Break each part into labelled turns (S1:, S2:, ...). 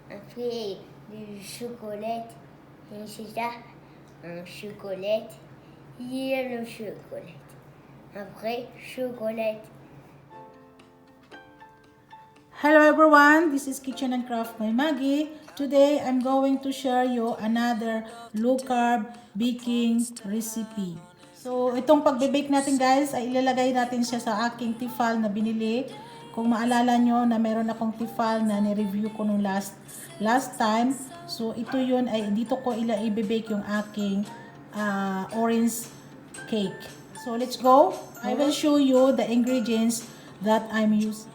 S1: Après, du chocolat. Et c'est ça, un chocolat. Il y a le chocolat. Après, chocolat.
S2: Hello everyone, this is Kitchen and Craft by Maggie. Today, I'm going to share you another low carb baking recipe. So, itong pagbe-bake natin guys, ay ilalagay natin siya sa aking tifal na binili. Kung maalala nyo na meron akong tifal na ni-review ko nung last time. So, ito yun ay dito ko i-bake yung aking orange cake. So, let's go. I will show you the ingredients that I'm using.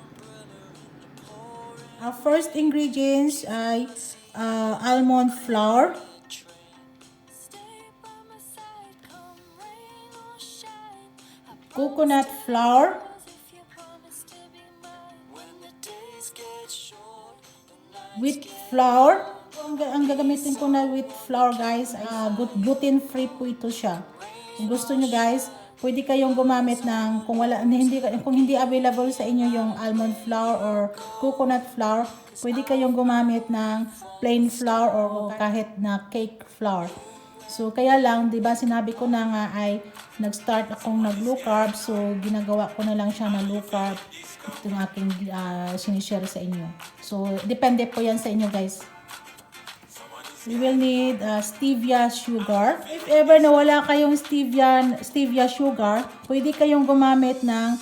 S2: Our first ingredients ay almond flour, coconut flour, wheat flour. Ang gagamitin ko na wheat flour guys, gluten free po ito siya. Kung gusto nyo guys, pwede kayong gumamit ng kung hindi available sa inyo yung almond flour or coconut flour, pwede kayong gumamit ng plain flour or kahit na cake flour. So kaya lang, 'di ba, sinabi ko na nga ay nag-start akong nag-low carb, so ginagawa ko na lang siya na low carb. Ito yung aking sinishare sa inyo. So depende po 'yan sa inyo guys. We will need stevia sugar. If ever na wala kayong stevia sugar, pwede kayong gumamit ng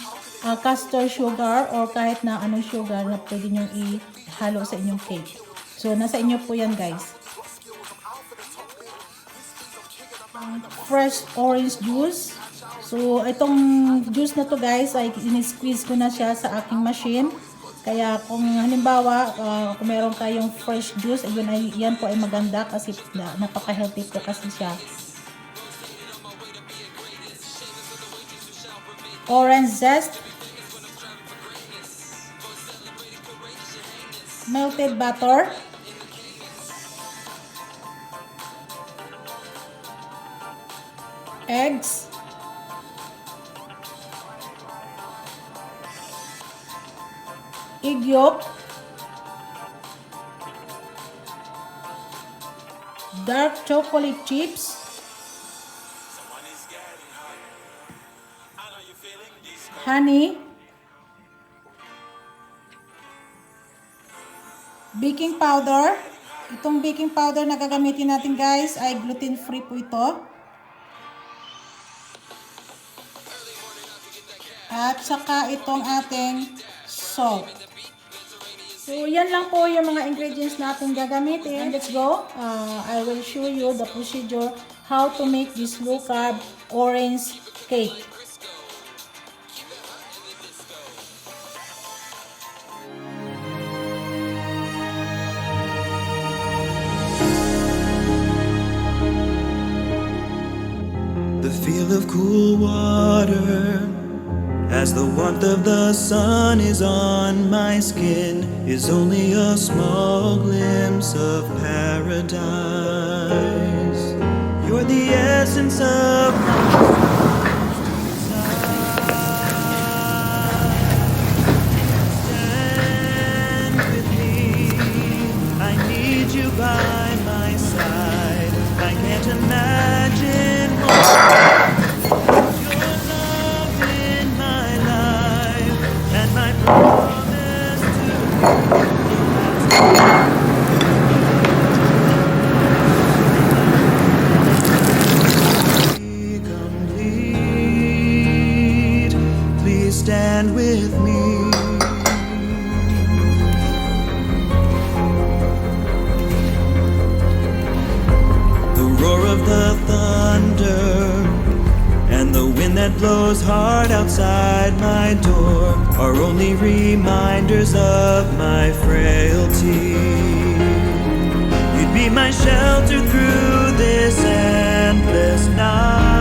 S2: castor sugar or kahit na anong sugar na pwede nyo ihalo sa inyong cake. So, nasa inyo po yan guys. Fresh orange juice. So, itong juice na to guys, ay in-squeeze ko na siya sa aking machine. Kaya kung halimbawa, kung meron kayong fresh juice, yan po ay maganda kasi napaka-healthy po kasi siya. Orange zest. Melted butter. Eggs. Egg yolk, dark chocolate chips, honey, baking powder. Itong baking powder na gagamitin natin guys ay gluten free po ito. At saka itong ating salt. So, yan lang po yung mga ingredients natin gagamitin. And let's go. I will show you the procedure how to make this low carb orange cake.
S3: The feel of cool water as the warmth of the sun is on my skin is only a small glimpse of paradise. You're the essence of stand with me. I need you by my side. I can't imagine more. Stand with me. The roar of the thunder and the wind that blows hard outside my door are only reminders of my frailty. You'd be my shelter through this endless night.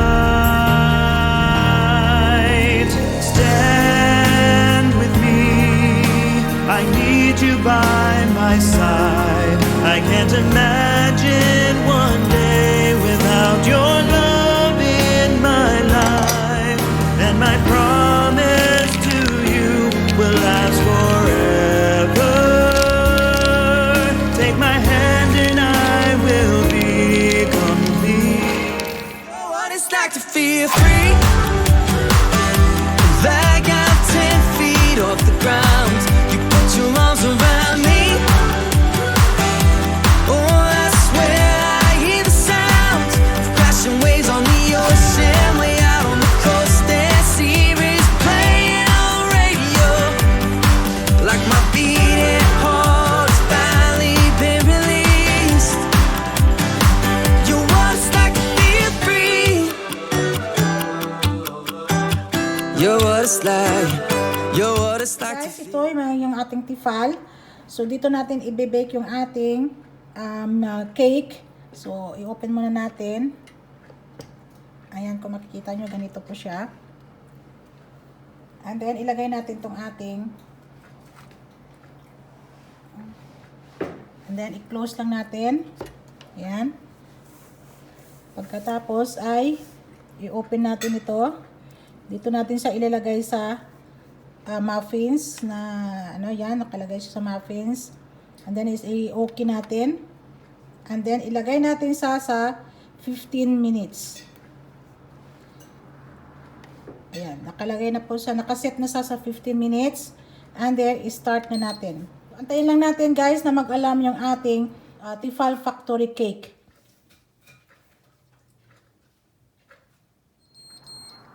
S3: Stand with me, I need you by my side. I can't imagine one day without your love in my life. And my promise to you will last forever.
S2: Guys, ito yung ating tifal. So, dito natin i-bake yung ating cake. So, i-open muna natin. Ayan, kung makikita nyo, ganito po siya. And then, ilagay natin tong ating. And then, i-close lang natin. Ayan. Pagkatapos ay i-open natin ito. Dito natin siya ilalagay sa muffins na yan, nakalagay siya sa muffins. And then is i-okay natin. And then ilagay natin sa 15 minutes. Ayan, nakalagay na po siya, nakaset na sa 15 minutes. And then i-start na natin. Antayin lang natin guys na mag-alarm yung ating Tifal Factory Cake.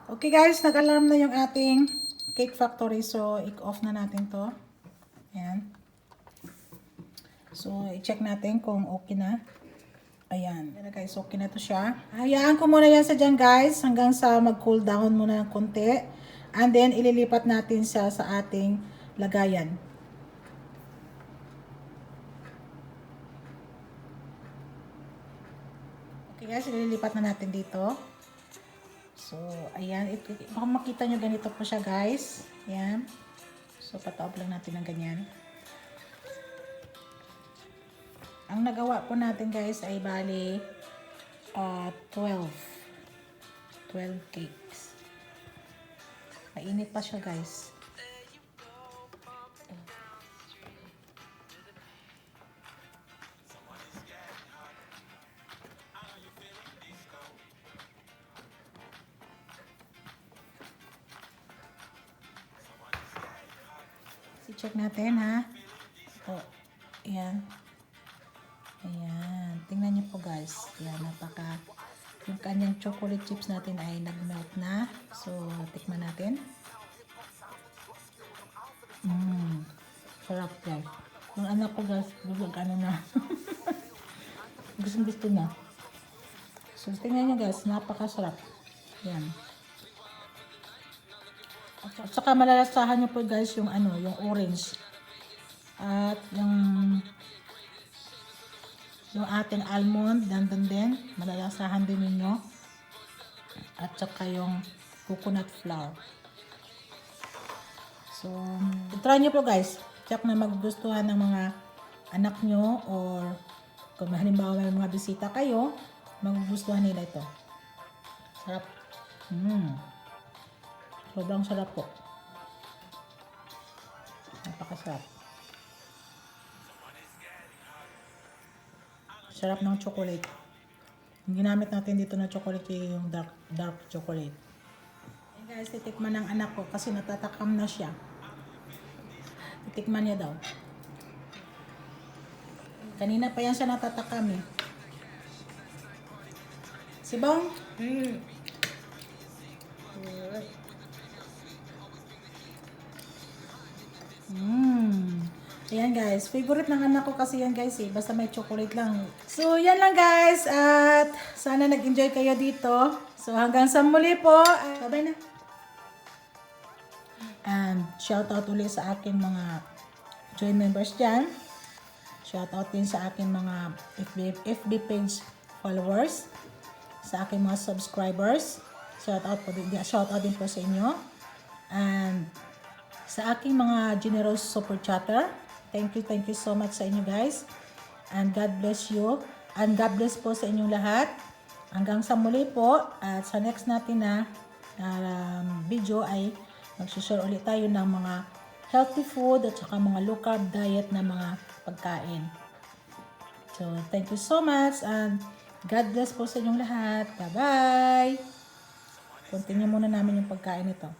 S2: Okay guys, nag-alarm na yung ating Cake Factory. So, i-off na natin to. Ayan. So, i-check natin kung okay na. Ayan. Ayan guys, okay na to siya. Hayaan ko muna yan sa dyan guys. Hanggang sa mag-cool down muna ng konti. And then, ililipat natin siya sa ating lagayan. Okay guys, ililipat na natin dito. So, ayan. Baka makita nyo ganito po siya guys. Ayan. So, pataob lang natin ng ganyan. Ang nagawa po natin guys ay bali 12 cakes. Mainit pa siya guys. I-check natin ha. Ito. Ayan. Ayan. Tingnan nyo po guys. Ayan. Yung kanyang chocolate chips natin ay nag-melt na. So, tikman natin. Sarap guys. Yung anak ko guys, busog na. Gusto na. So, tingnan nyo guys. Napakasarap. Ayan. At saka malalasahan nyo po guys yung yung orange. At yung ating almond, dandan din. Malalasahan din ninyo. At saka yung coconut flour. So, try nyo po guys. Check na magugustuhan ng mga anak nyo or kung halimbawa may mga bisita kayo, magugustuhan nila ito. Sarap. Sobrang sarap po. Napakasarap. Sarap ng chocolate. Yung ginamit natin dito na chocolate yung dark chocolate. And guys, titikman ng anak ko kasi natatakam na siya. Titikman niya daw. Kanina pa yan siya natatakam eh. Si Bong? Ayan guys, favorite ng anak ko kasi yan guys eh, basta may chocolate lang. So yan lang guys, at sana nag-enjoy kayo dito. So hanggang sa muli po, bye-bye na. And shout out ulit sa akin mga join members dyan. Shout out din sa akin mga FB page followers. Sa akin mga subscribers. Shout out din po sa inyo. And sa aking mga generous super chatter. Thank you so much sa inyo guys. And God bless you. And God bless po sa inyong lahat. Hanggang sa muli po. At sa next natin na video ay mag-share ulit tayo ng mga healthy food at saka mga low carb diet na mga pagkain. So, thank you so much. And God bless po sa inyong lahat. Bye-bye. Continue muna namin yung pagkain ito.